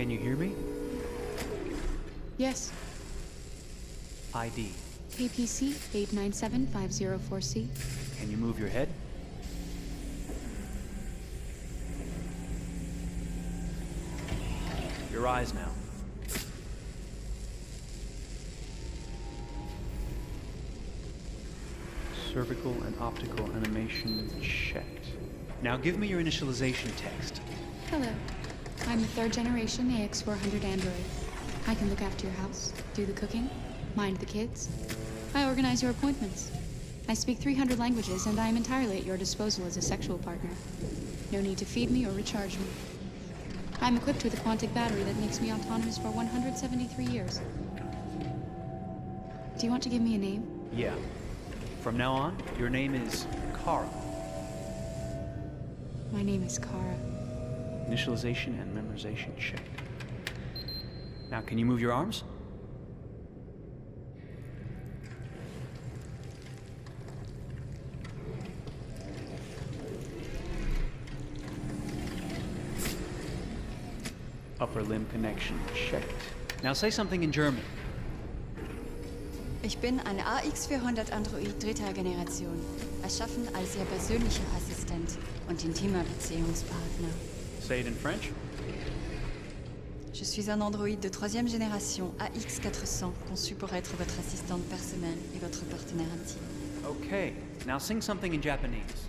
Can you hear me? Yes. ID. KPC 897504C. Can you move your head? Your eyes now. Cervical and optical animation checked. Now give me your initialization text. Hello. I'm the 3rd generation AX400 android. I can look after your house, do the cooking, mind the kids. I organize your appointments. I speak 300 languages, and I am entirely at your disposal as a sexual partner. No need to feed me or recharge me. I'm equipped with a quantic battery that makes me autonomous for 173 years. Do you want to give me a name? Yeah. From now on, your name is Kara. My name is Kara. Initialization and memorization checked. Now, can you move your arms? Upper limb connection checked. Now say something in German. Ich bin ein AX400 Android 3. Generation, erschaffen als Ihr persönlicher Assistent und intimer Beziehungspartner. Say it in French. Je suis un androïde de 3e génération AX400, conçu pour être votre assistante personnelle et votre partenaire intime. Okay, now sing something in Japanese.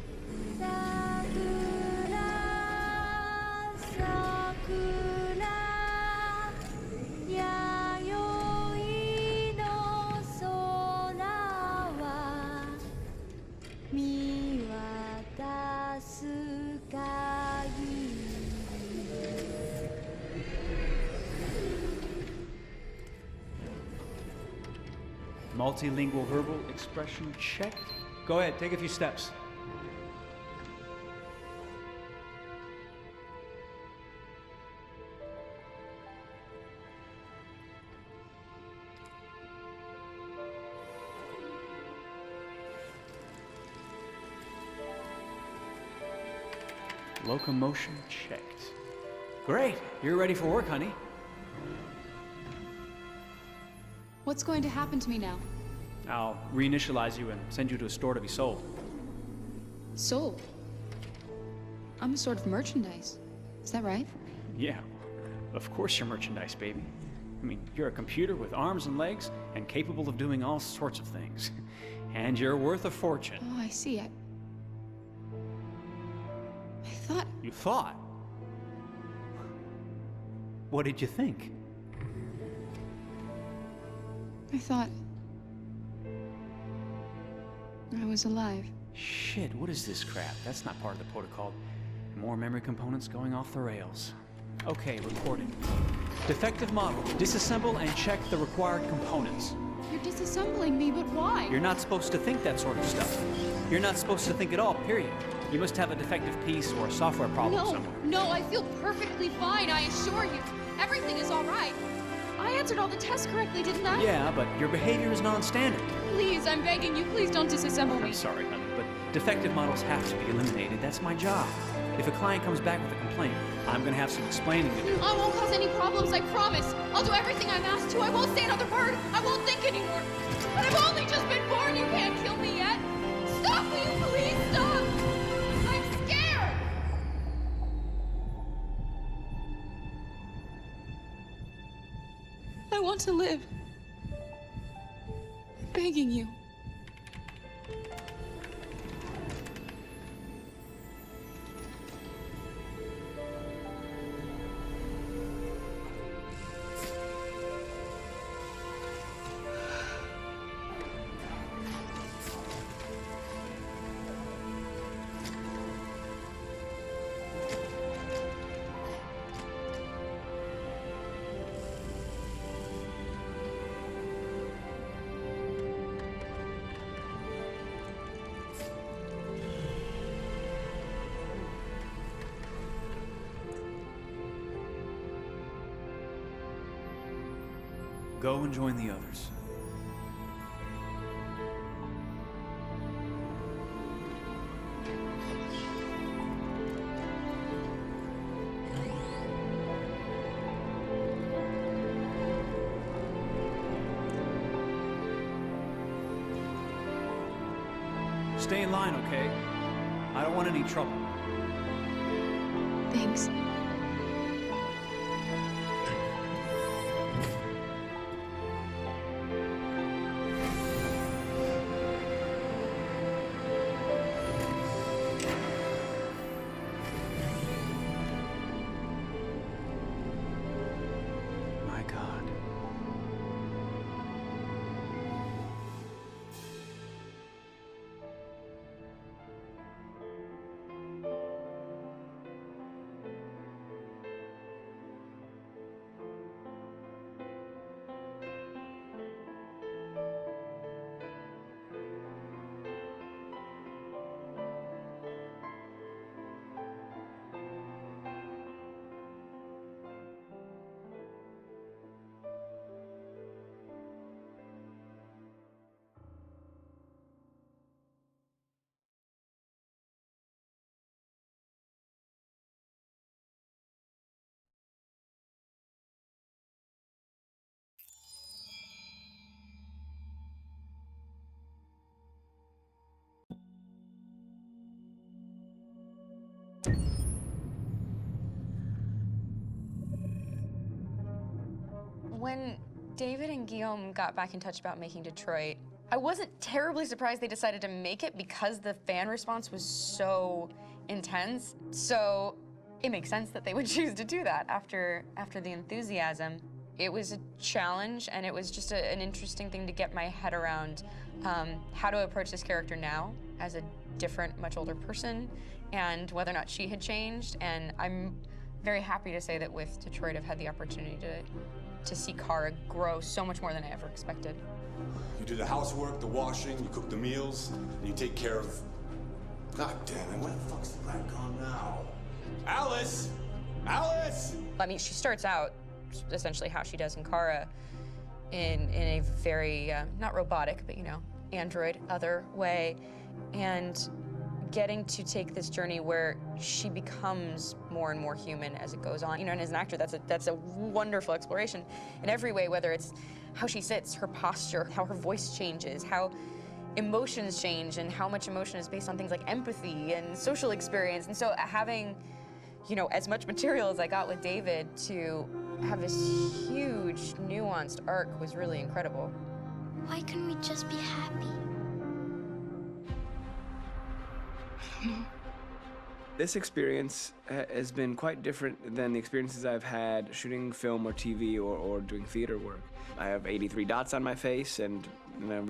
Multilingual verbal expression checked. Go ahead, take a few steps. Locomotion checked. Great, you're ready for work, honey. What's going to happen to me now? I'll reinitialize you and send you to a store to be sold. Sold? I'm a sort of merchandise. Is that right? Yeah, of course you're merchandise, baby. I mean, you're a computer with arms and legs and capable of doing all sorts of things. And you're worth a fortune. Oh, I see. I thought... You thought? What did you think? I thought... I was alive. Shit, what is this crap? That's not part of the protocol. More memory components going off the rails. Okay, recording. Defective model. Disassemble and check the required components. You're disassembling me, but why? You're not supposed to think that sort of stuff. You're not supposed to think at all, period. You must have a defective piece or a software problem somewhere. No, I feel perfectly fine, I assure you. Everything is all right. I answered all the tests correctly, didn't I? Yeah, but your behavior is non-standard. Please, I'm begging you, please don't disassemble me. I'm sorry, honey, but defective models have to be eliminated. That's my job. If a client comes back with a complaint, I'm gonna have some explaining to do. I won't cause any problems, I promise. I'll do everything I'm asked to. I won't say another word. I won't think anymore. But I've only just been born. You can't kill me yet. Stop, will you please stop? I'm scared. I want to live. I'm begging you. Go and join the others. Stay in line, okay? I don't want any trouble. Thanks. My God. When David and Guillaume got back in touch about making Detroit, I wasn't terribly surprised they decided to make it because the fan response was so intense. So it makes sense that they would choose to do that after the enthusiasm. It was a challenge, and it was just an interesting thing to get my head around how to approach this character now as a different, much older person, and whether or not she had changed. And I'm very happy to say that with Detroit, I've had the opportunity to see Kara grow so much more than I ever expected. You do the housework, the washing, you cook the meals, and you take care of... God damn it, where the fuck's the rat gone now? Alice! Alice! I mean, she starts out essentially how she does in Kara in a very, not robotic, but, you know, android, other way. And getting to take this journey where she becomes more and more human as it goes on. You know, and as an actor, that's a wonderful exploration in every way, whether it's how she sits, her posture, how her voice changes, how emotions change, and how much emotion is based on things like empathy and social experience. And so having, you know, as much material as I got with David to have this huge, nuanced arc was really incredible. Why couldn't we just be happy? This experience has been quite different than the experiences I've had shooting film or TV or doing theater work. I have 83 dots on my face and a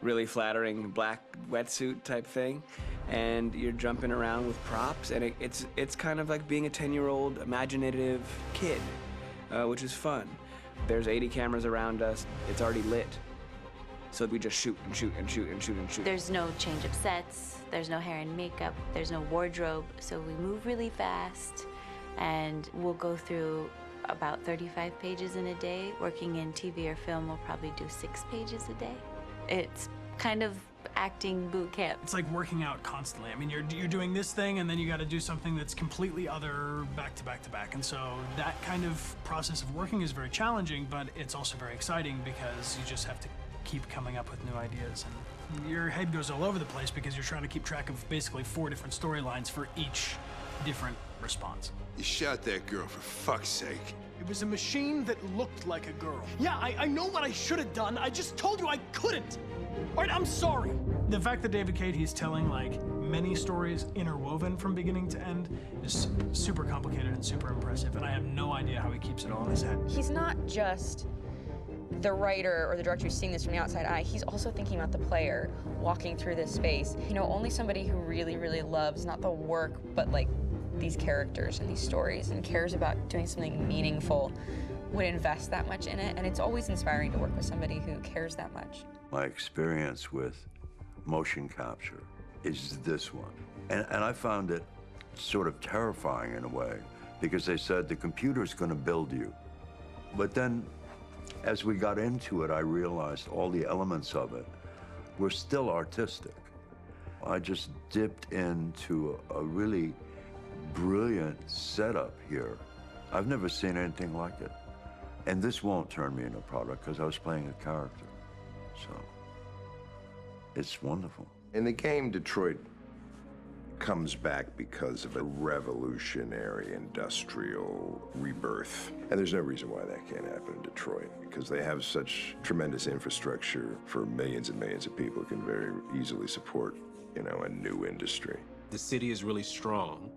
really flattering black wetsuit type thing, and you're jumping around with props, and it's kind of like being a 10-year-old imaginative kid, which is fun. There's 80 cameras around us. It's already lit. So we just shoot and shoot and shoot and shoot and shoot. There's no change of sets, there's no hair and makeup, there's no wardrobe, so we move really fast, and we'll go through about 35 pages in a day. Working in TV or film, we'll probably do 6 pages a day. It's kind of acting boot camp. It's like working out constantly. I mean, you're doing this thing, and then you got to do something that's completely other back to back to back. And so that kind of process of working is very challenging, but it's also very exciting because you just have to keep coming up with new ideas, and your head goes all over the place because you're trying to keep track of basically 4 different storylines for each different response. You shot that girl, for fuck's sake. It was a machine that looked like a girl. Yeah, I know what I should have done. I just told you I couldn't. All right, I'm sorry. The fact that David Cage, he's telling like many stories interwoven from beginning to end is super complicated and super impressive, and I have no idea how he keeps it all in his head. He's not just the writer or the director who's seeing this from the outside eye, he's also thinking about the player walking through this space. You know, only somebody who really, really loves not the work, but like these characters and these stories and cares about doing something meaningful would invest that much in it. And it's always inspiring to work with somebody who cares that much. My experience with motion capture is this one. And I found it sort of terrifying in a way, because they said the computer's gonna build you. But then, as we got into it, I realized all the elements of it were still artistic. I just dipped into a really brilliant setup here. I've never seen anything like it. And this won't turn me into a product because I was playing a character. So, it's wonderful. In the game, Detroit comes back because of a revolutionary industrial rebirth. And there's no reason why that can't happen in Detroit, because they have such tremendous infrastructure for millions and millions of people can very easily support, you know, a new industry. The city is really strong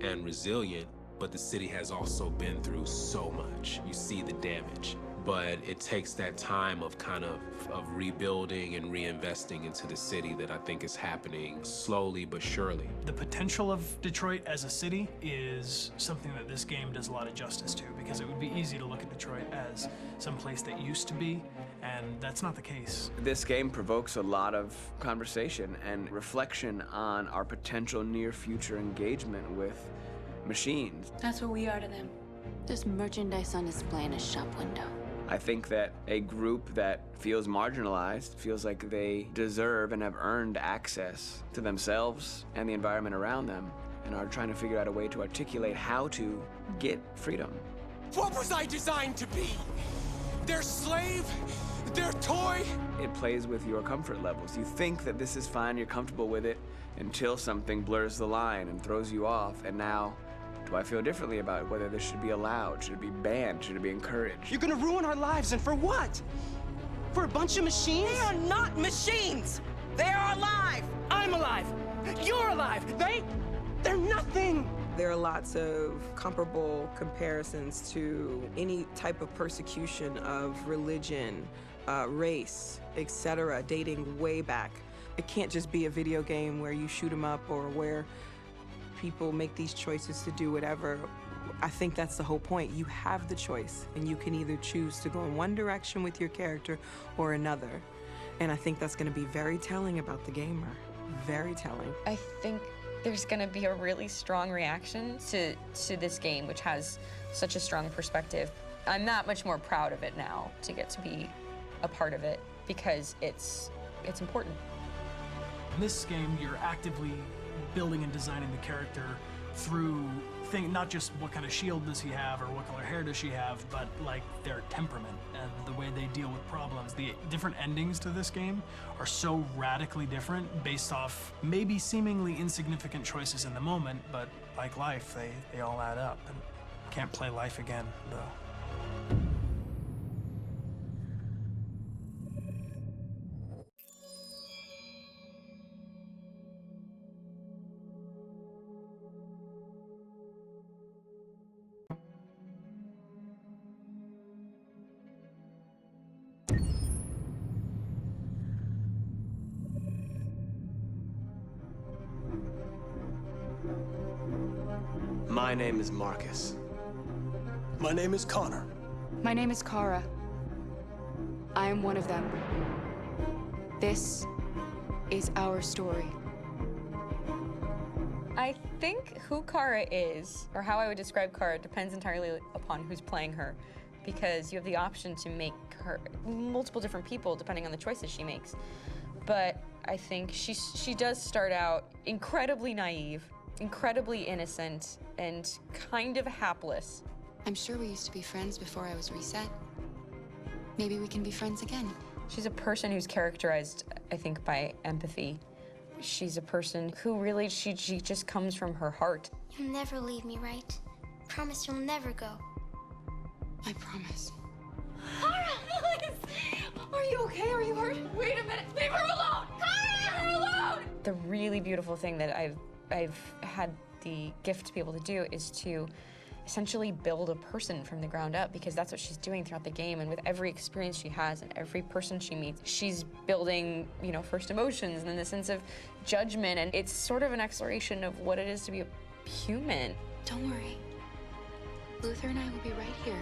and resilient, but the city has also been through so much. You see the damage. But it takes that time of kind of rebuilding and reinvesting into the city that I think is happening slowly but surely. The potential of Detroit as a city is something that this game does a lot of justice to, because it would be easy to look at Detroit as some place that used to be, and that's not the case. This game provokes a lot of conversation and reflection on our potential near-future engagement with machines. That's what we are to them. There's merchandise on display in a shop window. I think that a group that feels marginalized, feels like they deserve and have earned access to themselves and the environment around them, and are trying to figure out a way to articulate how to get freedom. What was I designed to be? Their slave? Their toy? It plays with your comfort levels. You think that this is fine, you're comfortable with it, until something blurs the line and throws you off, and now, do I feel differently about whether this should be allowed? Should it be banned? Should it be encouraged? You're gonna ruin our lives, and for what? For a bunch of machines? They are not machines! They are alive! I'm alive! You're alive! They're nothing! There are lots of comparable comparisons to any type of persecution of religion, race, etc., dating way back. It can't just be a video game where you shoot 'em up or where people make these choices to do whatever. I think that's the whole point. You have the choice, and you can either choose to go in one direction with your character or another. And I think that's going to be very telling about the gamer. Very telling. I think there's going to be a really strong reaction to this game, which has such a strong perspective. I'm that much more proud of it now to get to be a part of it, because it's important. In this game, you're actively building and designing the character through not just what kind of shield does he have or what color hair does she have, but like their temperament and the way they deal with problems. The different endings to this game are so radically different based off maybe seemingly insignificant choices in the moment, but like life, they all add up. And can't play life again, though. My name is Marcus. My name is Connor. My name is Kara. I am one of them. This is our story. I think who Kara is, or how I would describe Kara, depends entirely upon who's playing her, because you have the option to make her multiple different people depending on the choices she makes. But I think she does start out incredibly naive, incredibly innocent, and kind of hapless. I'm sure we used to be friends before I was reset. Maybe we can be friends again. She's a person who's characterized, I think, by empathy. She's a person who really, she just comes from her heart. You'll never leave me, right? Promise you'll never go. I promise. Kara! Please! Are you okay? Are you hurt? Wait a minute! Leave her alone! Kara! Leave her alone! The really beautiful thing that I've had the gift to be able to do is to essentially build a person from the ground up, because that's what she's doing throughout the game. And with every experience she has and every person she meets, she's building, you know, first emotions and then the sense of judgment. And it's sort of an exploration of what it is to be a human. Don't worry. Luther and I will be right here.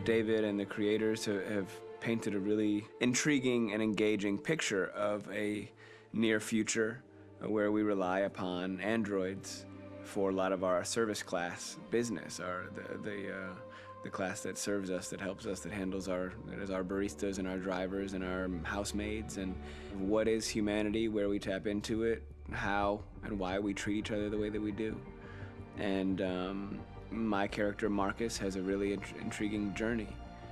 David and the creators have painted a really intriguing and engaging picture of a near future where we rely upon androids for a lot of our service class business, the class that serves us, that helps us, that handles our baristas and our drivers and our housemaids. And what is humanity, where we tap into it, how and why we treat each other the way that we do. And my character Marcus has a really intriguing journey,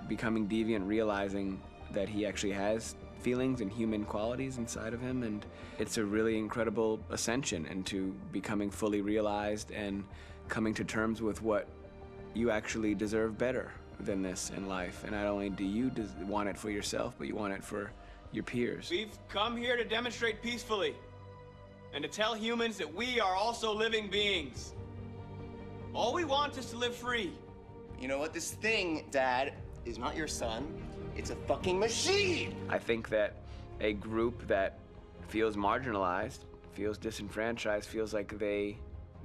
becoming deviant, realizing that he actually has feelings and human qualities inside of him, and it's a really incredible ascension into becoming fully realized and coming to terms with what you actually deserve better than this in life. And not only do you want it for yourself, but you want it for your peers. We've come here to demonstrate peacefully and to tell humans that we are also living beings. All we want is to live free. You know what? This thing, Dad, is not your son. It's a fucking machine! I think that a group that feels marginalized, feels disenfranchised, feels like they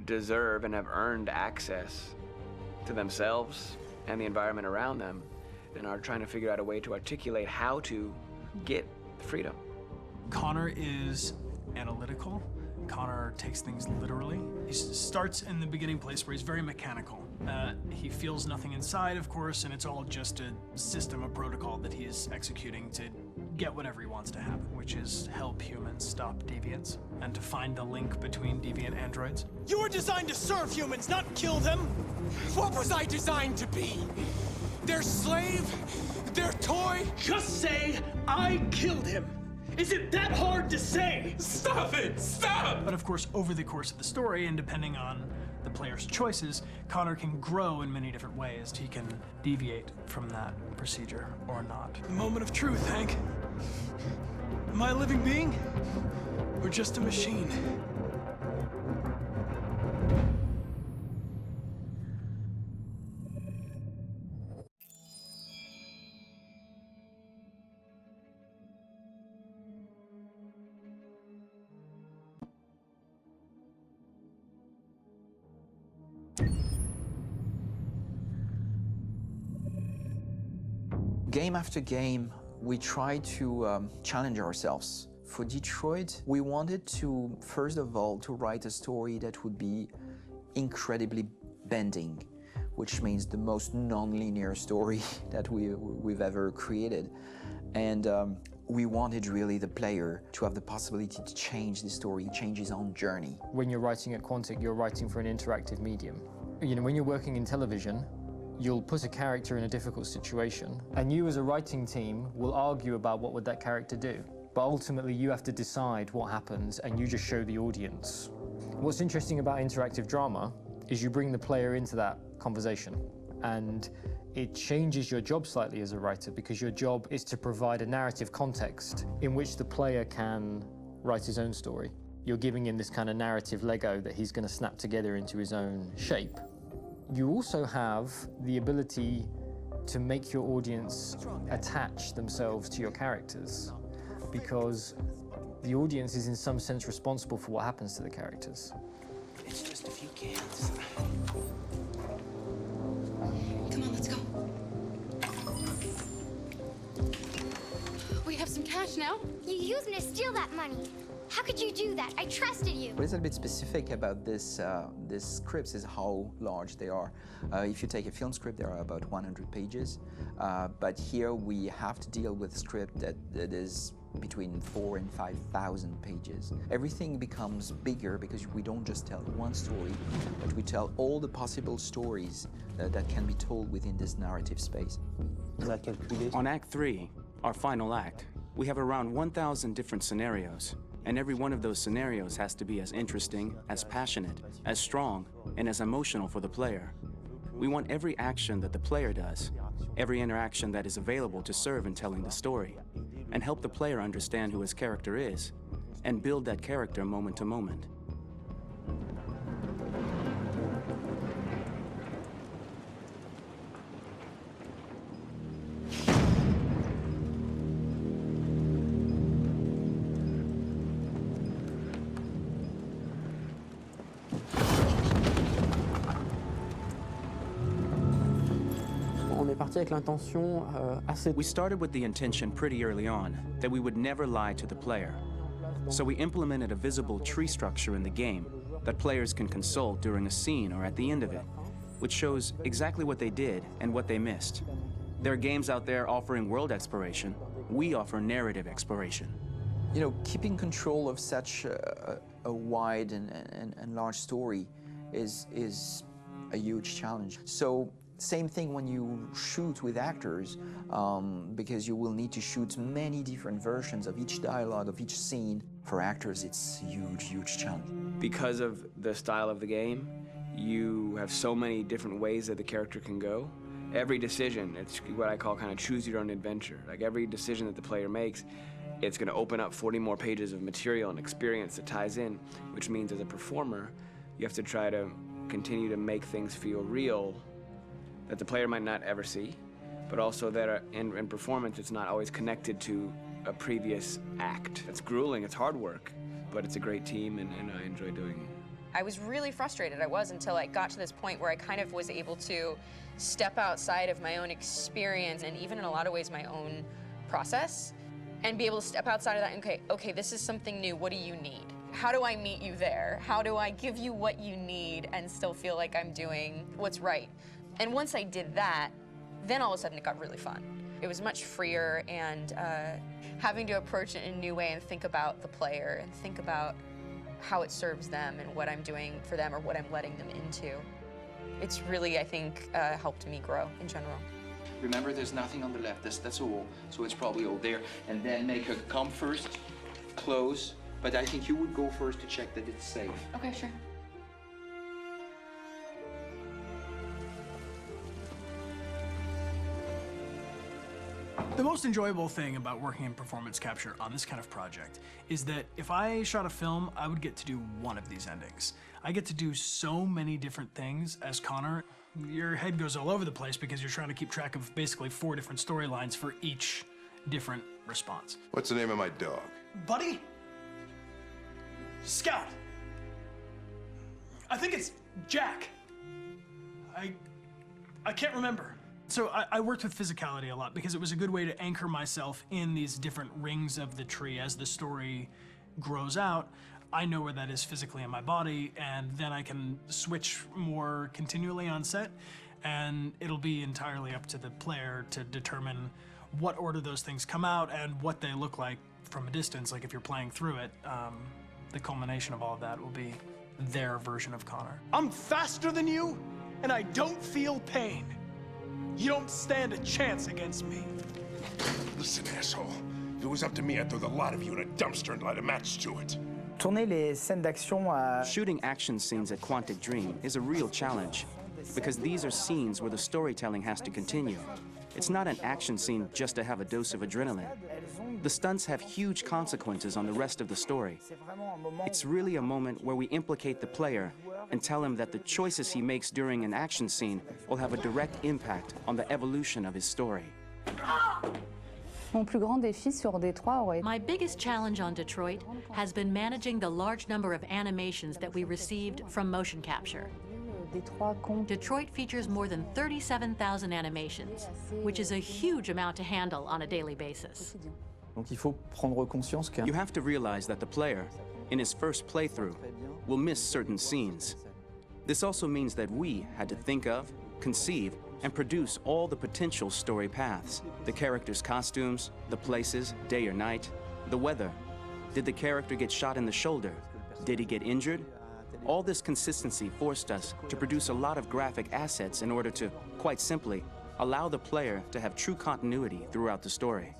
deserve and have earned access to themselves and the environment around them, and are trying to figure out a way to articulate how to get freedom. Connor is analytical. Connor takes things literally. He starts in the beginning place where he's very mechanical. He feels nothing inside, of course, and it's all just a system, a protocol that he is executing to get whatever he wants to happen, which is help humans stop deviants and to find the link between deviant androids. You were designed to serve humans, not kill them. What was I designed to be? Their slave? Their toy? Just say, I killed him. Is it that hard to say? Stop it! Stop! But of course, over the course of the story, and depending on the player's choices, Connor can grow in many different ways. He can deviate from that procedure or not. The moment of truth, Hank. Am I a living being? Or just a machine? Game after game, we try to challenge ourselves. For Detroit, we wanted to, first of all, to write a story that would be incredibly bending, which means the most non-linear story that we've ever created. And we wanted really the player to have the possibility to change the story, change his own journey. When you're writing at Quantic, you're writing for an interactive medium. You know, when you're working in television, you'll put a character in a difficult situation, and you as a writing team will argue about what would that character do. But ultimately, you have to decide what happens, and you just show the audience. What's interesting about interactive drama is you bring the player into that conversation, and it changes your job slightly as a writer, because your job is to provide a narrative context in which the player can write his own story. You're giving him this kind of narrative Lego that he's going to snap together into his own shape. You also have the ability to make your audience attach themselves to your characters, because the audience is in some sense responsible for what happens to the characters. It's just a few cans. Come on, let's go. We have some cash now. You used me to steal that money. How could you do that? I trusted you. What is a bit specific about this scripts is how large they are. If you take a film script, there are about 100 pages, but here we have to deal with a script that is between 4,000 and 5,000 pages. Everything becomes bigger because we don't just tell one story, but we tell all the possible stories that can be told within this narrative space. On Act 3, our final act, we have around 1,000 different scenarios. And every one of those scenarios has to be as interesting, as passionate, as strong, and as emotional for the player. We want every action that the player does, every interaction that is available to serve in telling the story, and help the player understand who his character is, and build that character moment to moment. We started with the intention pretty early on that we would never lie to the player. So we implemented a visible tree structure in the game that players can consult during a scene or at the end of it, which shows exactly what they did and what they missed. There are games out there offering world exploration. We offer narrative exploration. You know, keeping control of such a wide and large story is a huge challenge. So Same thing when you shoot with actors, because you will need to shoot many different versions of each dialogue, of each scene. For actors, it's a huge, huge challenge. Because of the style of the game, you have so many different ways that the character can go. Every decision, it's what I call kind of choose your own adventure. Like every decision that the player makes, it's going to open up 40 more pages of material and experience that ties in, which means as a performer, you have to try to continue to make things feel real that the player might not ever see, but also that in performance, it's not always connected to a previous act. It's grueling, it's hard work, but it's a great team, and I enjoy doing it. I was really frustrated. I was until I got to this point where I kind of was able to step outside of my own experience and even in a lot of ways my own process and be able to step outside of that and okay, this is something new. What do you need? How do I meet you there? How do I give you what you need and still feel like I'm doing what's right? And once I did that, then all of a sudden it got really fun. It was much freer, and having to approach it in a new way and think about the player and think about how it serves them and what I'm doing for them or what I'm letting them into. It's really, I think, helped me grow in general. Remember, there's nothing on the left. That's a wall, so it's probably all there. And then make her come first, close. But I think you would go first to check that it's safe. Okay, sure. The most enjoyable thing about working in performance capture on this kind of project is that if I shot a film, I would get to do one of these endings. I get to do so many different things as Connor. Your head goes all over the place because you're trying to keep track of basically 4 different storylines for each different response. What's the name of my dog? Buddy? Scout. I think it's Jack. I can't remember. So I worked with physicality a lot because it was a good way to anchor myself in these different rings of the tree. As the story grows out, I know where that is physically in my body, and then I can switch more continually on set, and it'll be entirely up to the player to determine what order those things come out and what they look like from a distance. Like if you're playing through it, the culmination of all of that will be their version of Connor. I'm faster than you, and I don't feel pain. You don't stand a chance against me. Listen, asshole. If it was up to me, I'd throw the lot of you in a dumpster and light a match to it. Shooting action scenes at Quantic Dream is a real challenge because these are scenes where the storytelling has to continue. It's not an action scene just to have a dose of adrenaline. The stunts have huge consequences on the rest of the story. It's really a moment where we implicate the player and tell him that the choices he makes during an action scene will have a direct impact on the evolution of his story. My biggest challenge on Detroit has been managing the large number of animations that we received from motion capture. Detroit features more than 37,000 animations, which is a huge amount to handle on a daily basis. You have to realize that the player, in his first playthrough, will miss certain scenes. This also means that we had to think of, conceive, and produce all the potential story paths. The characters' costumes, the places, day or night, the weather. Did the character get shot in the shoulder? Did he get injured? All this consistency forced us to produce a lot of graphic assets in order to, quite simply, allow the player to have true continuity throughout the story.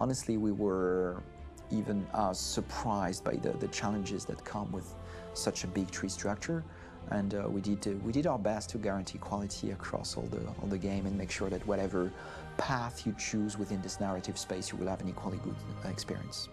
Honestly, we were even surprised by the challenges that come with such a big tree structure, and we did our best to guarantee quality across all the game and make sure that whatever path you choose within this narrative space, you will have an equally good experience.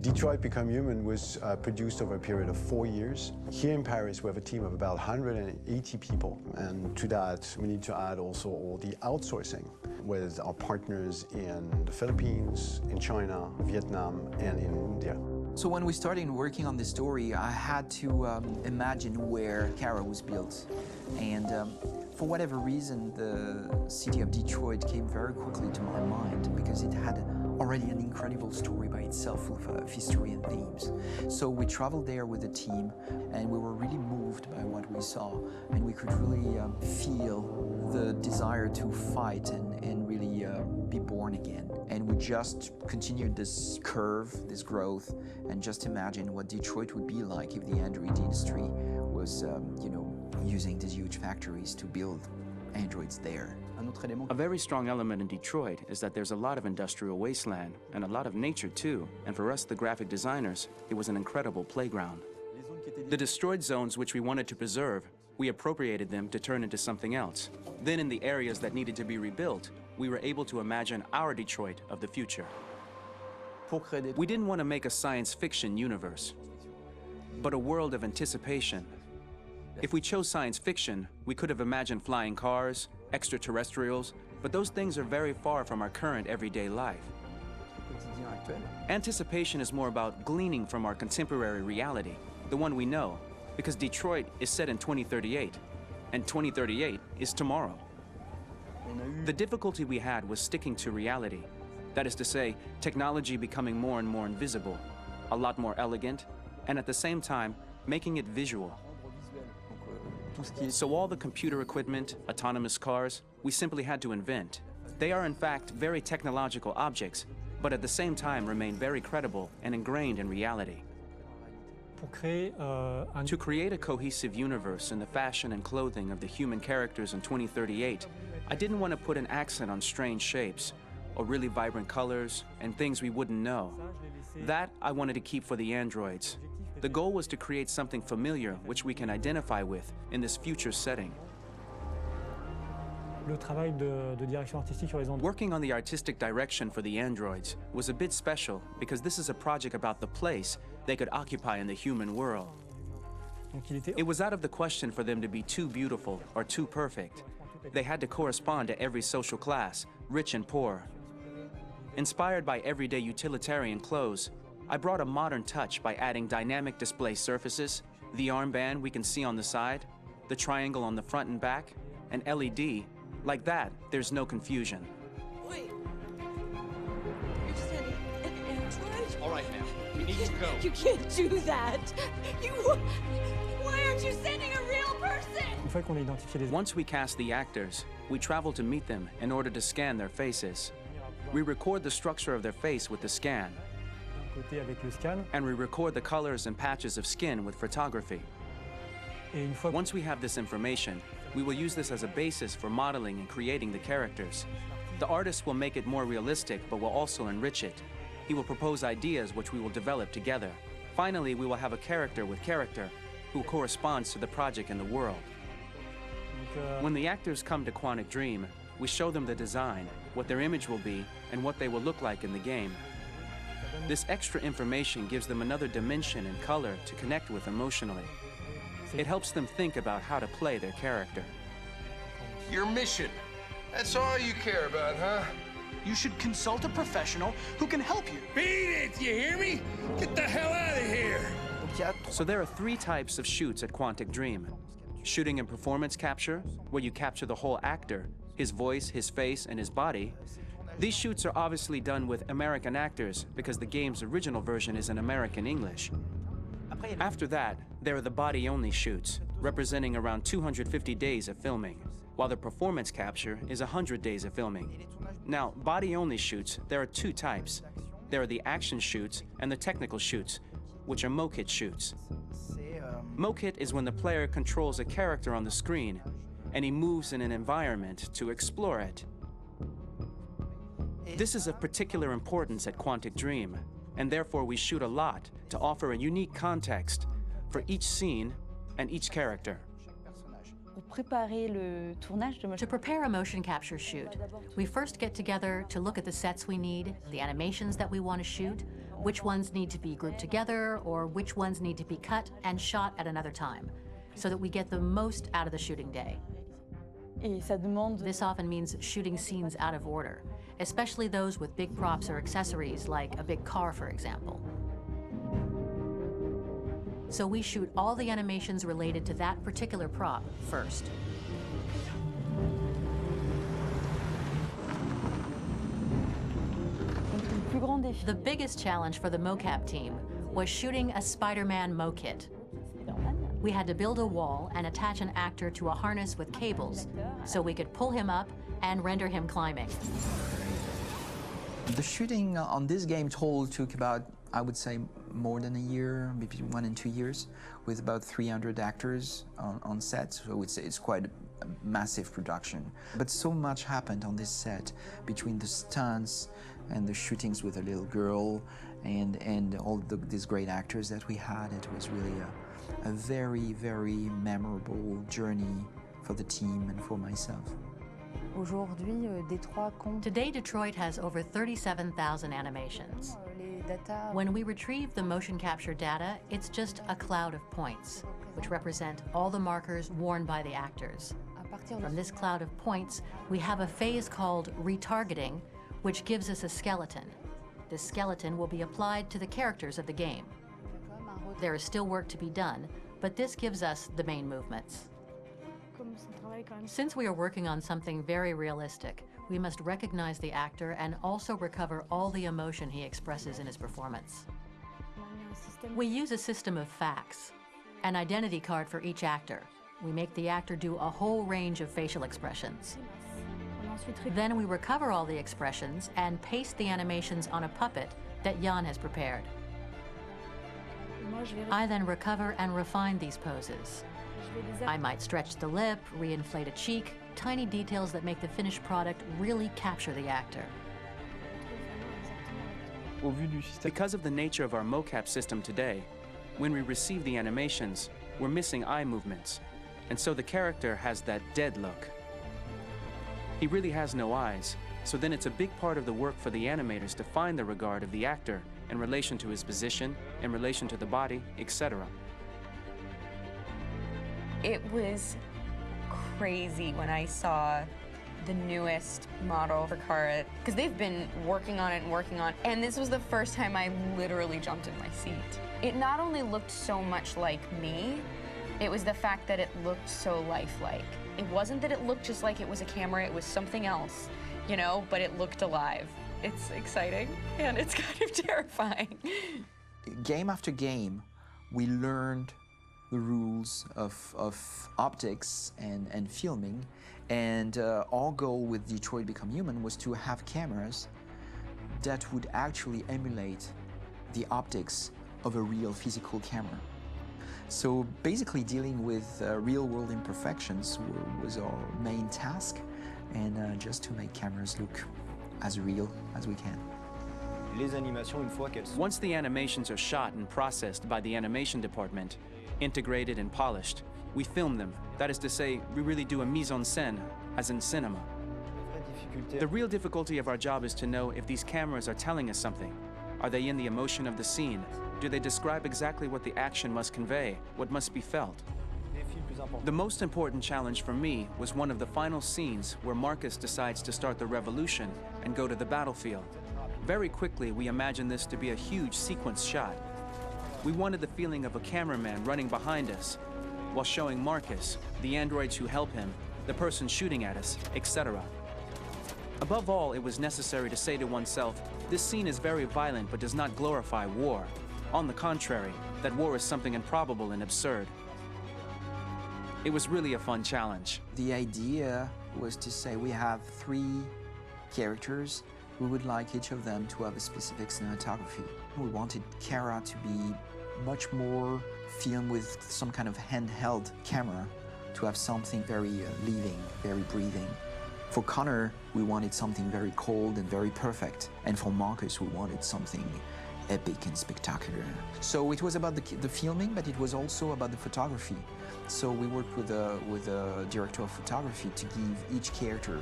Detroit Become Human was produced over a period of 4 years. Here in Paris, we have a team of about 180 people. And to that, we need to add also all the outsourcing with our partners in the Philippines, in China, Vietnam, and in India. So when we started working on this story, I had to imagine where Kara was built. And for whatever reason, the city of Detroit came very quickly to my mind because it had already an incredible story by itself, full of history and themes. So we traveled there with the team, and we were really moved by what we saw, and we could really feel the desire to fight and really be born again. And we just continued this curve, this growth, and just imagine what Detroit would be like if the Android industry was, using these huge factories to build androids there. A very strong element in Detroit is that there's a lot of industrial wasteland and a lot of nature too, and for us, the graphic designers, it was an incredible playground. The destroyed zones which we wanted to preserve, we appropriated them to turn into something else. Then in the areas that needed to be rebuilt, we were able to imagine our Detroit of the future. We didn't want to make a science fiction universe, but a world of anticipation. If we chose science fiction, we could have imagined flying cars, extraterrestrials, but those things are very far from our current everyday life. Anticipation is more about gleaning from our contemporary reality, the one we know, because Detroit is set in 2038, and 2038 is tomorrow. The difficulty we had was sticking to reality. That is to say, technology becoming more and more invisible, a lot more elegant, and at the same time, making it visual. So all the computer equipment, autonomous cars, we simply had to invent. They are in fact very technological objects, but at the same time remain very credible and ingrained in reality. To create a cohesive universe in the fashion and clothing of the human characters in 2038, I didn't want to put an accent on strange shapes, or really vibrant colors, and things we wouldn't know. That I wanted to keep for the androids. The goal was to create something familiar which we can identify with in this future setting. Working on the artistic direction for the androids was a bit special because this is a project about the place they could occupy in the human world. It was out of the question for them to be too beautiful or too perfect. They had to correspond to every social class, rich and poor. Inspired by everyday utilitarian clothes, I brought a modern touch by adding dynamic display surfaces, the armband we can see on the side, the triangle on the front and back, an LED. Like that, there's no confusion. Wait. You're sending an android? All right, now, we need to go. You can't do that. Why aren't you sending a real person? Once we cast the actors, we travel to meet them in order to scan their faces. We record the structure of their face with the scan, and we record the colors and patches of skin with photography. Once we have this information, we will use this as a basis for modeling and creating the characters. The artist will make it more realistic, but will also enrich it. He will propose ideas which we will develop together. Finally, we will have a character with character who corresponds to the project and the world. When the actors come to Quantic Dream, we show them the design, what their image will be, and what they will look like in the game. This extra information gives them another dimension and color to connect with emotionally. It helps them think about how to play their character. Your mission. That's all you care about, huh? You should consult a professional who can help you. Beat it, you hear me? Get the hell out of here! So there are 3 types of shoots at Quantic Dream. Shooting and performance capture, where you capture the whole actor, his voice, his face, and his body. These shoots are obviously done with American actors because the game's original version is in American English. After that, there are the body-only shoots, representing around 250 days of filming, while the performance capture is 100 days of filming. Now, body-only shoots, there are 2 types. There are the action shoots and the technical shoots, which are mokit shoots. Mokit is when the player controls a character on the screen, and he moves in an environment to explore it. This is of particular importance at Quantic Dream, and therefore we shoot a lot to offer a unique context for each scene and each character. To prepare a motion capture shoot, we first get together to look at the sets we need, the animations that we want to shoot, which ones need to be grouped together, or which ones need to be cut and shot at another time, so that we get the most out of the shooting day. This often means shooting scenes out of order, especially those with big props or accessories, like a big car, for example. So we shoot all the animations related to that particular prop first. The biggest challenge for the mocap team was shooting a Spider-Man mo-kit. We had to build a wall and attach an actor to a harness with cables so we could pull him up and render him climbing. The shooting on this game took about, I would say, more than a year, maybe 1 and 2 years, with about 300 actors on set, so it's quite a massive production. But so much happened on this set, between the stunts and the shootings with a little girl and all these great actors that we had. It was really a very, very memorable journey for the team and for myself. Today, Detroit has over 37,000 animations. When we retrieve the motion capture data, it's just a cloud of points, which represent all the markers worn by the actors. From this cloud of points, we have a phase called retargeting, which gives us a skeleton. This skeleton will be applied to the characters of the game. There is still work to be done, but this gives us the main movements. Since we are working on something very realistic, we must recognize the actor and also recover all the emotion he expresses in his performance. We use a system of facts, an identity card for each actor. We make the actor do a whole range of facial expressions. Then we recover all the expressions and paste the animations on a puppet that Jan has prepared. I then recover and refine these poses. I might stretch the lip, reinflate a cheek, tiny details that make the finished product really capture the actor. Because of the nature of our mocap system today, when we receive the animations, we're missing eye movements, and so the character has that dead look. He really has no eyes, so then it's a big part of the work for the animators to find the regard of the actor in relation to his position, in relation to the body, etc. It was crazy when I saw the newest model for Kara, because they've been working on it and working on it, and this was the first time I literally jumped in my seat. It not only looked so much like me, it was the fact that it looked so lifelike. It wasn't that it looked just like it was a camera, it was something else, you know, but it looked alive. It's exciting, and it's kind of terrifying. Game after game, we learned the rules of optics and filming, and our goal with Detroit Become Human was to have cameras that would actually emulate the optics of a real physical camera. So basically dealing with real-world imperfections was our main task, and just to make cameras look as real as we can. Once the animations are shot and processed by the animation department, integrated and polished, we film them. That is to say, we really do a mise en scène, as in cinema. The real difficulty of our job is to know if these cameras are telling us something. Are they in the emotion of the scene? Do they describe exactly what the action must convey, what must be felt? The most important challenge for me was one of the final scenes where Marcus decides to start the revolution and go to the battlefield. Very quickly, we imagined this to be a huge sequence shot. We wanted the feeling of a cameraman running behind us while showing Marcus, the androids who help him, the person shooting at us, etc. Above all, it was necessary to say to oneself, this scene is very violent but does not glorify war. On the contrary, that war is something improbable and absurd. It was really a fun challenge. The idea was to say we have 3 characters. We would like each of them to have a specific cinematography. We wanted Kara to be much more filmed with some kind of handheld camera, to have something very living, very breathing. For Connor, we wanted something very cold and very perfect. And for Marcus, we wanted something epic and spectacular. So it was about the filming, but it was also about the photography. So we worked with a director of photography to give each character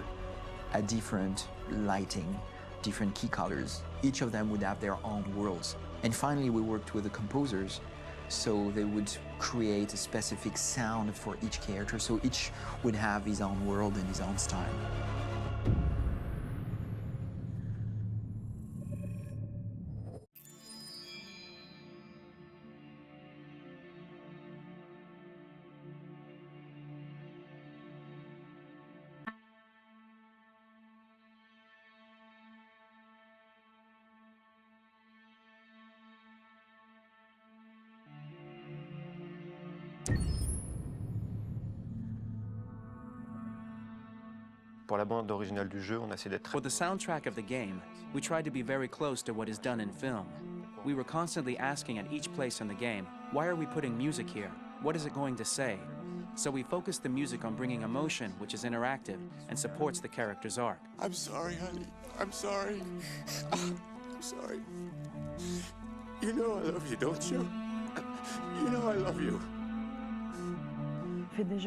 a different lighting, different key colors. Each of them would have their own worlds. And finally, we worked with the composers, so they would create a specific sound for each character, so each would have his own world and his own style. Pour la bande originale du jeu, on a essayé d'être For the soundtrack of the game, we tried to be very close to what is done in film. We were constantly asking at each place in the game, why are we putting music here? What is it going to say? So we focused the music on bringing emotion, which is interactive and supports the character's arc. I'm sorry, honey. I'm sorry. I'm sorry. You know I love you, don't you? You know I love you.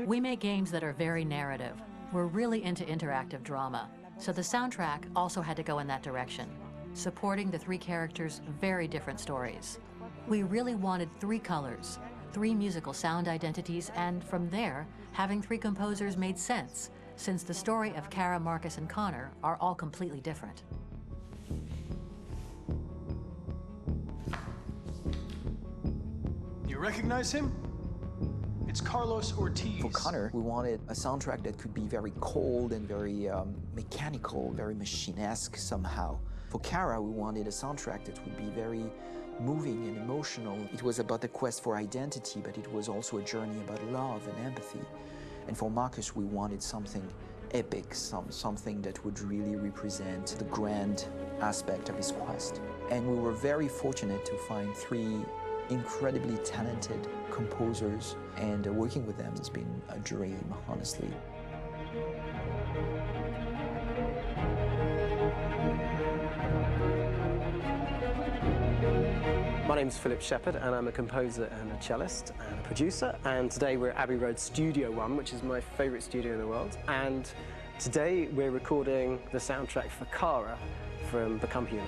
We make games that are very narrative. We're really into interactive drama, so the soundtrack also had to go in that direction, supporting the three characters' very different stories. We really wanted three colors, three musical sound identities, and from there, having three composers made sense, since the story of Kara, Marcus, and Connor are all completely different. You recognize him? It's Carlos Ortiz. For Connor, we wanted a soundtrack that could be very cold and very mechanical, very machine-esque somehow. For Kara, we wanted a soundtrack that would be very moving and emotional. It was about the quest for identity, but it was also a journey about love and empathy. And for Marcus, we wanted something epic, something that would really represent the grand aspect of his quest. And we were very fortunate to find three incredibly talented composers, and working with them has been a dream, honestly. My name's Philip Shepherd, and I'm a composer and a cellist and a producer. And today we're at Abbey Road Studio One, which is my favorite studio in the world. And today we're recording the soundtrack for Kara from Become Human.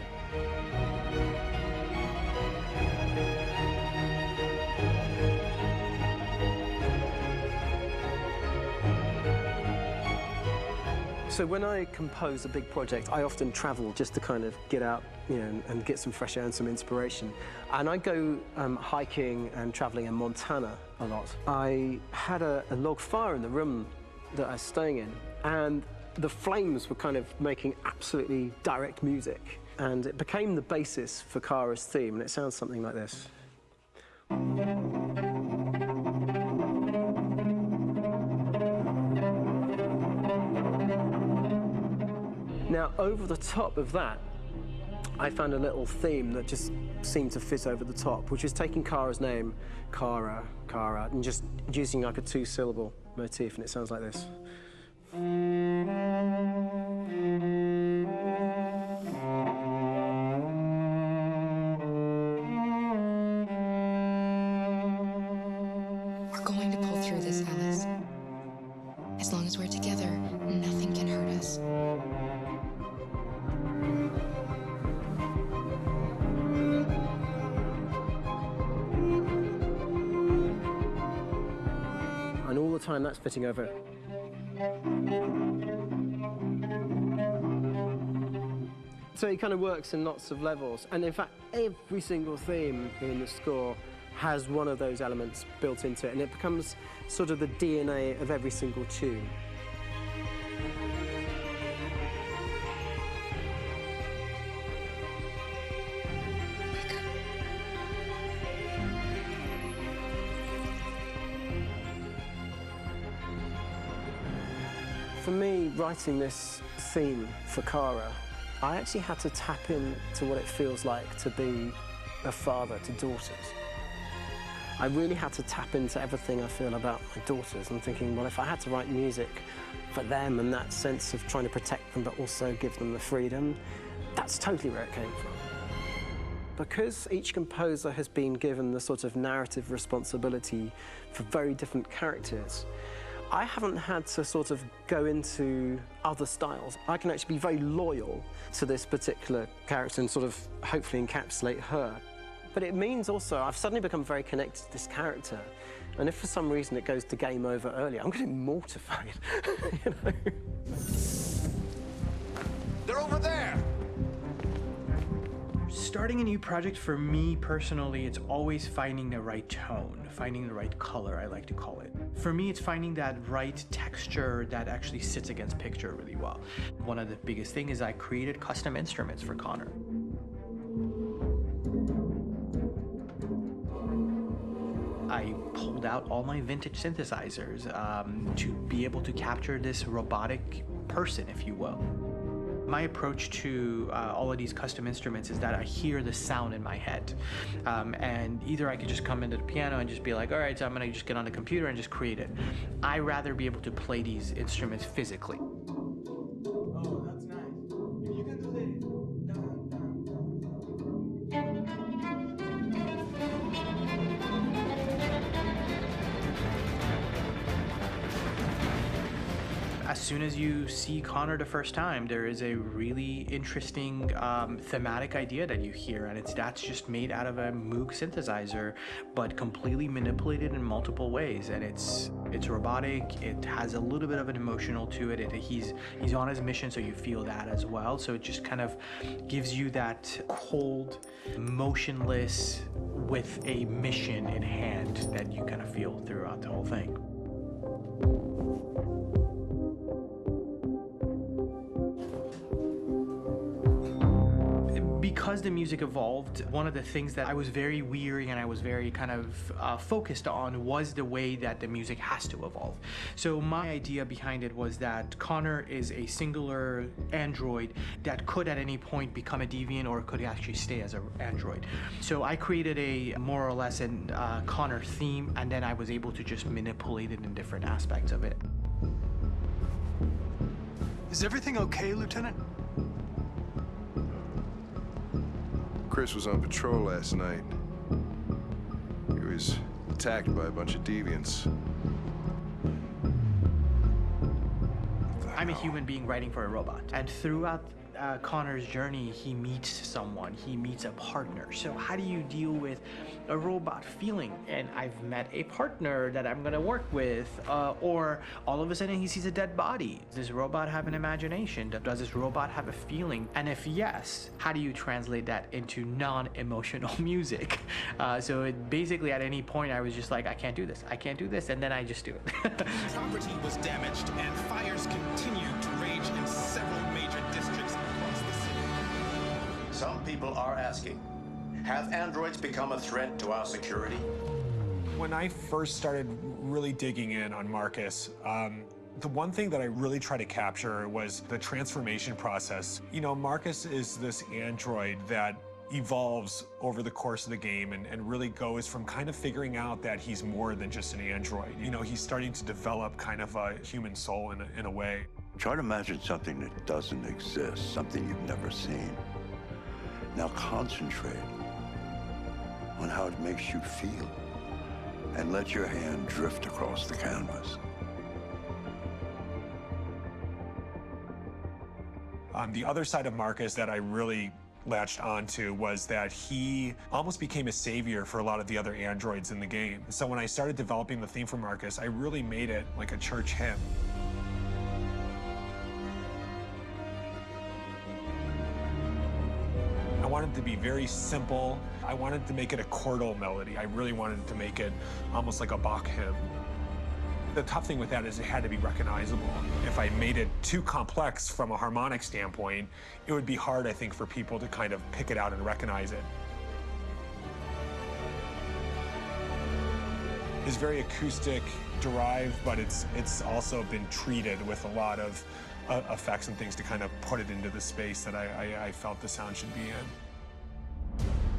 So when I compose a big project, I often travel just to kind of get out, and get some fresh air and some inspiration. And I go hiking and traveling in Montana a lot. I had a log fire in the room that I was staying in, and the flames were kind of making absolutely direct music. And it became the basis for Kara's theme, and it sounds something like this. Now, over the top of that, I found a little theme that just seemed to fit over the top, which is taking Kara's name, Kara, and just using like a two-syllable motif, and it sounds like this. We're going to pull through this, Alice. As long as we're together, nothing can hurt us. And all the time that's fitting over. So it kind of works in lots of levels. And in fact, every single theme in the score has one of those elements built into it, and it becomes sort of the DNA of every single tune. For me, writing this theme for Kara, I actually had to tap into what it feels like to be a father to daughters. I really had to tap into everything I feel about my daughters and thinking, well, if I had to write music for them and that sense of trying to protect them but also give them the freedom, that's totally where it came from. Because each composer has been given the sort of narrative responsibility for very different characters, I haven't had to sort of go into other styles. I can actually be very loyal to this particular character and sort of hopefully encapsulate her. But it means also I've suddenly become very connected to this character. And if for some reason it goes to game over early, I'm going to be mortified, you know? They're over there! Starting a new project, for me personally, it's always finding the right tone, finding the right color, I like to call it. For me, it's finding that right texture that actually sits against picture really well. One of the biggest things is I created custom instruments for Connor. I pulled out all my vintage synthesizers to be able to capture this robotic person, if you will. My approach to all of these custom instruments is that I hear the sound in my head. And either I could just come into the piano and just be like, all right, so I'm gonna just get on the computer and just create it. I rather be able to play these instruments physically. Oh, that's nice. You can do the As soon as you see Connor the first time, there is a really interesting thematic idea that you hear, and that's just made out of a Moog synthesizer, but completely manipulated in multiple ways. And it's robotic. It has a little bit of an emotional to it. He's on his mission, so you feel that as well. So it just kind of gives you that cold, motionless, with a mission in hand that you kind of feel throughout the whole thing. Because the music evolved, one of the things that I was very weary and I was very kind of focused on was the way that the music has to evolve. So my idea behind it was that Connor is a singular android that could at any point become a deviant or could actually stay as an android. So I created a more or less an Connor theme, and then I was able to just manipulate it in different aspects of it. Is everything okay, Lieutenant? Chris was on patrol last night. He was attacked by a bunch of deviants. I'm a human being writing for a robot, and throughout Connor's journey, he meets someone, he meets a partner. So how do you deal with a robot feeling? And I've met a partner that I'm gonna work with, or all of a sudden he sees a dead body. Does this robot have an imagination? Does this robot have a feeling? And if yes, how do you translate that into non-emotional music? So it basically at any point I was just like, I can't do this, and then I just do it. Property was damaged and fires continued to rage in several major districts across the city. Some people are asking, have androids become a threat to our security? When I first started really digging in on Marcus, the one thing that I really tried to capture was the transformation process. You know, Marcus is this android that evolves over the course of the game and really goes from kind of figuring out that he's more than just an android. You know, he's starting to develop kind of a human soul in a way. Try to imagine something that doesn't exist, something you've never seen. Now concentrate on how it makes you feel and let your hand drift across the canvas. The other side of Marcus that I really latched onto was that he almost became a savior for a lot of the other androids in the game. So when I started developing the theme for Marcus, I really made it like a church hymn. I wanted it to be very simple. I wanted to make it a chordal melody. I really wanted to make it almost like a Bach hymn. The tough thing with that is it had to be recognizable. If I made it too complex from a harmonic standpoint, it would be hard, I think, for people to kind of pick it out and recognize it. It's very acoustic derived, but it's also been treated with a lot of effects and things to kind of put it into the space that I felt the sound should be in.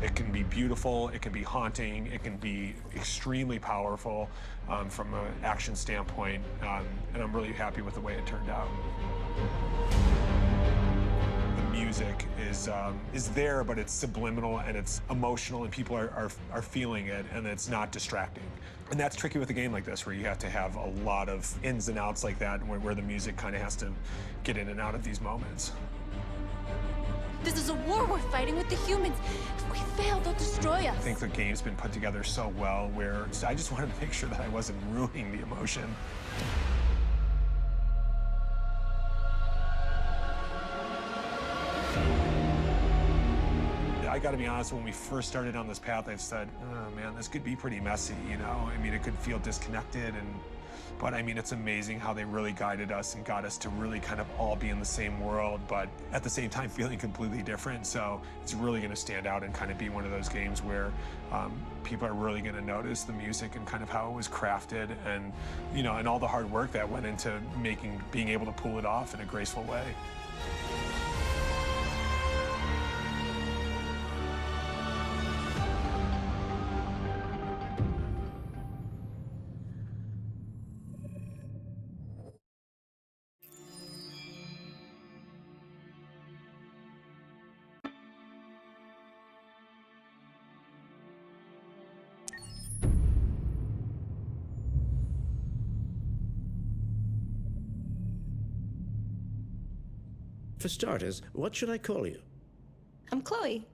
It can be beautiful, it can be haunting, it can be extremely powerful from an action standpoint, and I'm really happy with the way it turned out. The music is there, but it's subliminal and it's emotional, and people are feeling it, and it's not distracting. And that's tricky with a game like this, where you have to have a lot of ins and outs like that, where the music kind of has to get in and out of these moments. This is a war we're fighting with the humans. If we fail, they'll destroy us. I think the game's been put together so well where I just wanted to make sure that I wasn't ruining the emotion. I gotta be honest, when we first started on this path, I said, oh man, this could be pretty messy, you know? I mean, it could feel disconnected, and But I mean, it's amazing how they really guided us and got us to really kind of all be in the same world, but at the same time feeling completely different. So it's really going to stand out and kind of be one of those games where people are really going to notice the music and kind of how it was crafted, and you know, and all the hard work that went into being able to pull it off in a graceful way. For starters, what should I call you? I'm Chloe.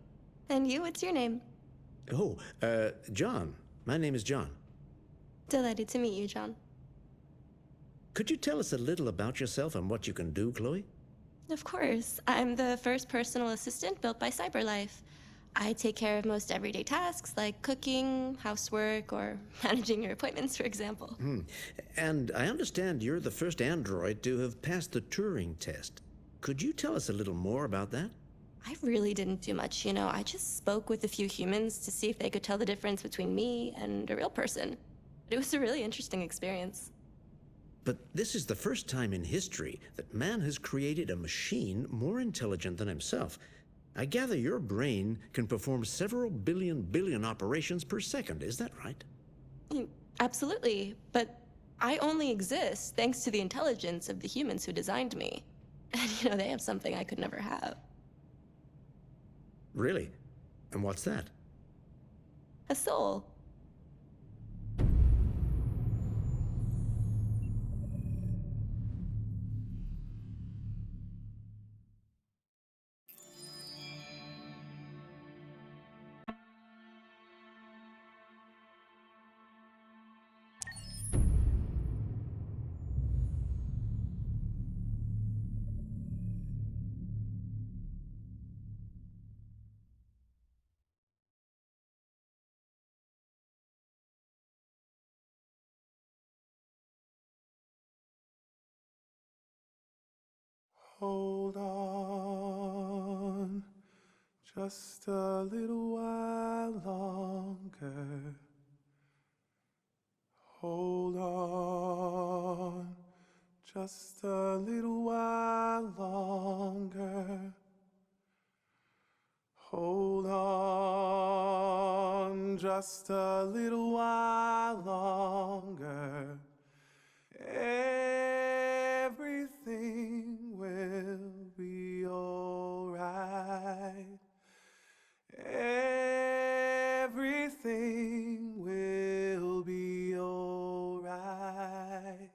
And you, what's your name? Oh, John. My name is John. Delighted to meet you, John. Could you tell us a little about yourself and what you can do, Chloe? Of course. I'm the first personal assistant built by Cyberlife. I take care of most everyday tasks like cooking, housework, or managing your appointments, for example. And I understand you're the first android to have passed the Turing test. Could you tell us a little more about that? I really didn't do much, you know. I just spoke with a few humans to see if they could tell the difference between me and a real person. It was a really interesting experience. But this is the first time in history that man has created a machine more intelligent than himself. I gather your brain can perform several billion operations per second, is that right? Absolutely, but I only exist thanks to the intelligence of the humans who designed me. And you know, they have something I could never have. Really? And what's that? A soul. Hold on, just a little while longer. Hold on, just a little while longer. Hold on, just a little while longer. Everything will be alright. Everything will be alright.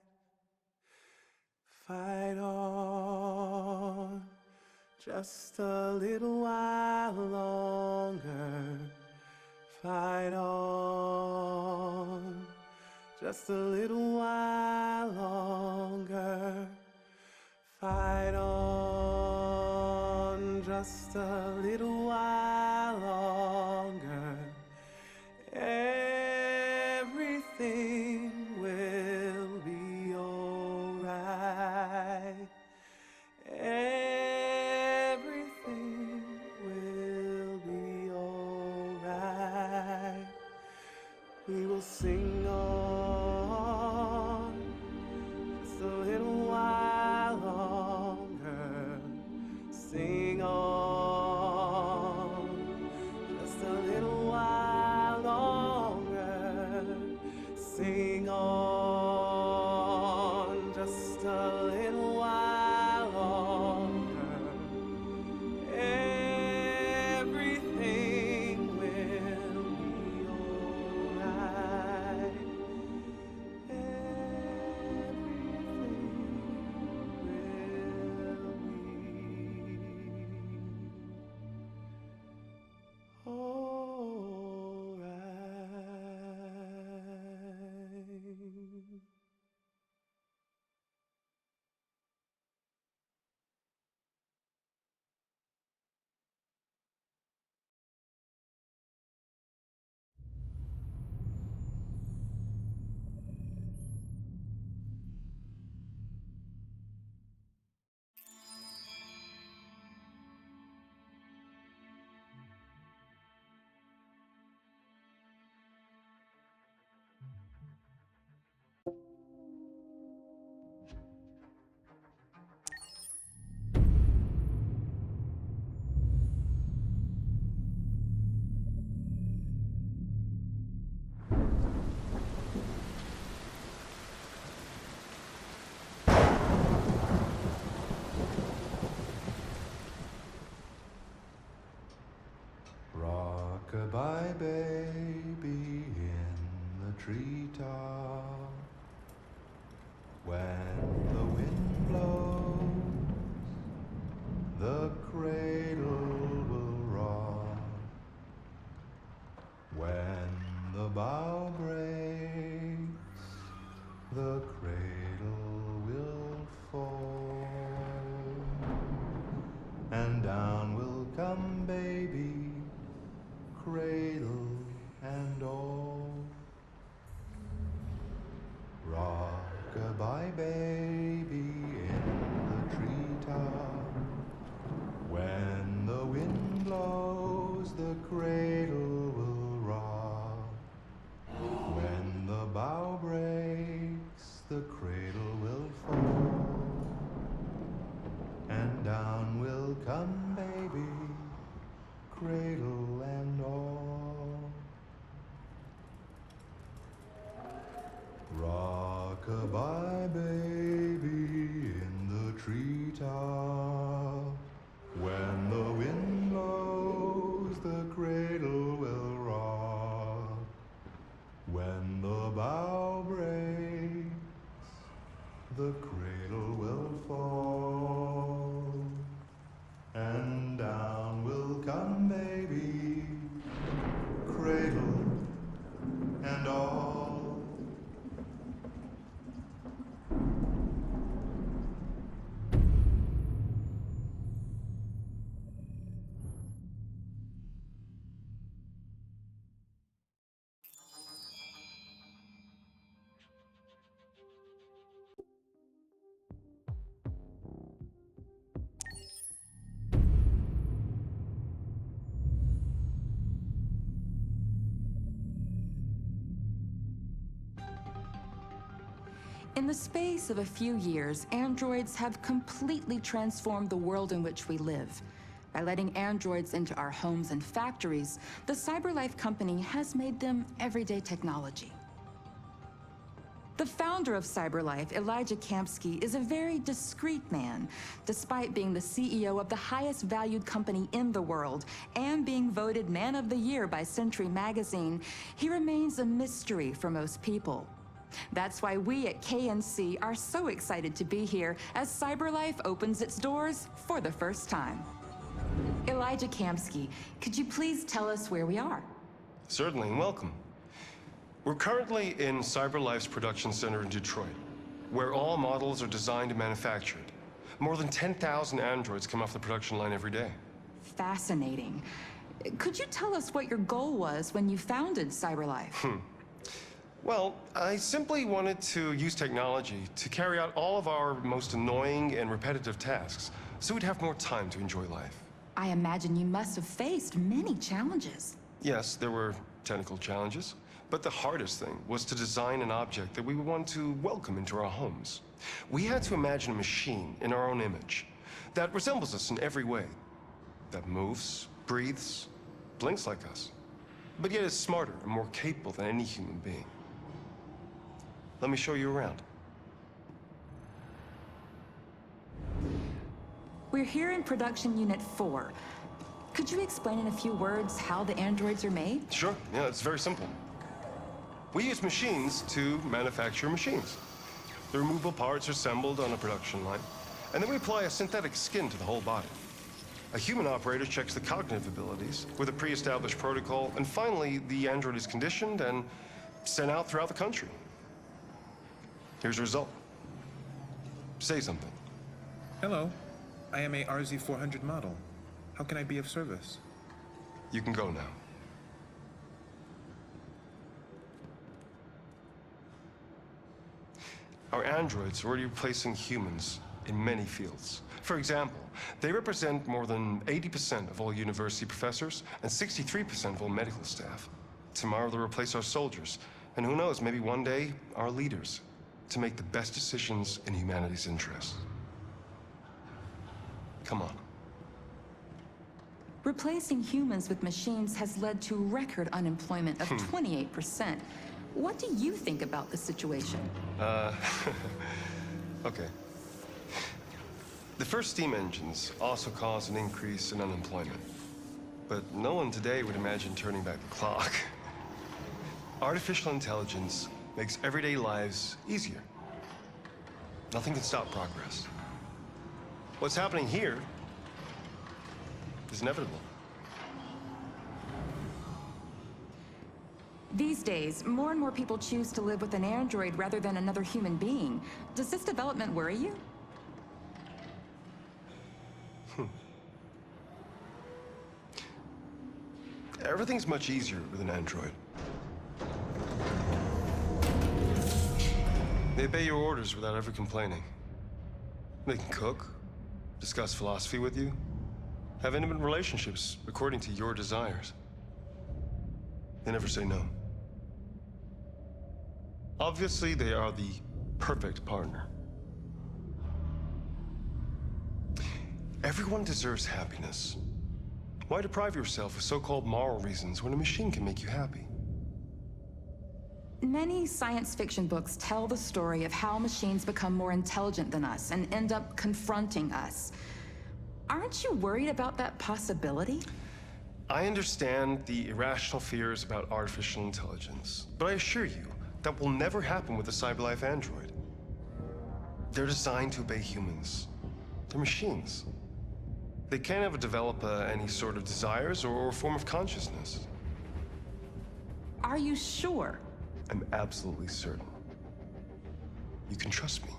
Fight on, just a little while longer. Fight on, just a little while longer. Fight on, just a little while longer. Everything will be alright. Everything will be alright. We will sing on just a little while longer. Sing on just a little while longer. Sing on just a little while longer. Everything will be alright. Rock-a-bye baby in the treetop. When the wind blows, the cradle will rock. When the bough breaks, the cradle will fall. And down will come baby, cradle and all. Rock-a-bye baby in the treetop. When the wind blows, the cradle will rock. When the bough breaks, the cradle will fall. And down will come baby, cradle and all. Rock-a-bye baby in the treetop. When the wind blows, the cradle will rock. When the bough breaks, the cradle will fall. And down will come baby, cradle and all. In the space of a few years, androids have completely transformed the world in which we live. By letting androids into our homes and factories, the Cyberlife company has made them everyday technology. The founder of Cyberlife, Elijah Kamsky, is a very discreet man. Despite being the CEO of the highest valued company in the world and being voted Man of the Year by Century Magazine, he remains a mystery for most people. That's why we at KNC are so excited to be here as Cyberlife opens its doors for the first time. Elijah Kamsky, could you please tell us where we are? Certainly, and welcome. We're currently in Cyberlife's production center in Detroit, where all models are designed and manufactured. More than 10,000 androids come off the production line every day. Fascinating. Could you tell us what your goal was when you founded Cyberlife? Well, I simply wanted to use technology to carry out all of our most annoying and repetitive tasks, so we'd have more time to enjoy life. I imagine you must have faced many challenges. Yes, there were technical challenges, but the hardest thing was to design an object that we would want to welcome into our homes. We had to imagine a machine in our own image that resembles us in every way, that moves, breathes, blinks like us, but yet is smarter and more capable than any human being. Let me show you around. We're here in Production Unit 4. Could you explain in a few words how the androids are made? Sure, yeah, it's very simple. We use machines to manufacture machines. The removable parts are assembled on a production line, and then we apply a synthetic skin to the whole body. A human operator checks the cognitive abilities with a pre-established protocol, and finally, the android is conditioned and sent out throughout the country. Here's the result. Say something. Hello. I am a RZ400 model. How can I be of service? You can go now. Our androids are already replacing humans in many fields. For example, they represent more than 80% of all university professors and 63% of all medical staff. Tomorrow they'll replace our soldiers, and who knows, maybe one day, our leaders, to make the best decisions in humanity's interest. Come on. Replacing humans with machines has led to record unemployment of 28%. What do you think about the situation? Okay. The first steam engines also caused an increase in unemployment. But no one today would imagine turning back the clock. Artificial intelligence makes everyday lives easier. Nothing can stop progress. What's happening here is inevitable. These days, more and more people choose to live with an android rather than another human being. Does this development worry you? Everything's much easier with an android. They obey your orders without ever complaining. They can cook, discuss philosophy with you, have intimate relationships according to your desires. They never say no. Obviously, they are the perfect partner. Everyone deserves happiness. Why deprive yourself of so-called moral reasons when a machine can make you happy? Many science fiction books tell the story of how machines become more intelligent than us and end up confronting us. Aren't you worried about that possibility? I understand the irrational fears about artificial intelligence, but I assure you that will never happen with a Cyberlife android. They're designed to obey humans. They're machines. They can't ever develop any sort of desires or form of consciousness. Are you sure? I'm absolutely certain. You can trust me.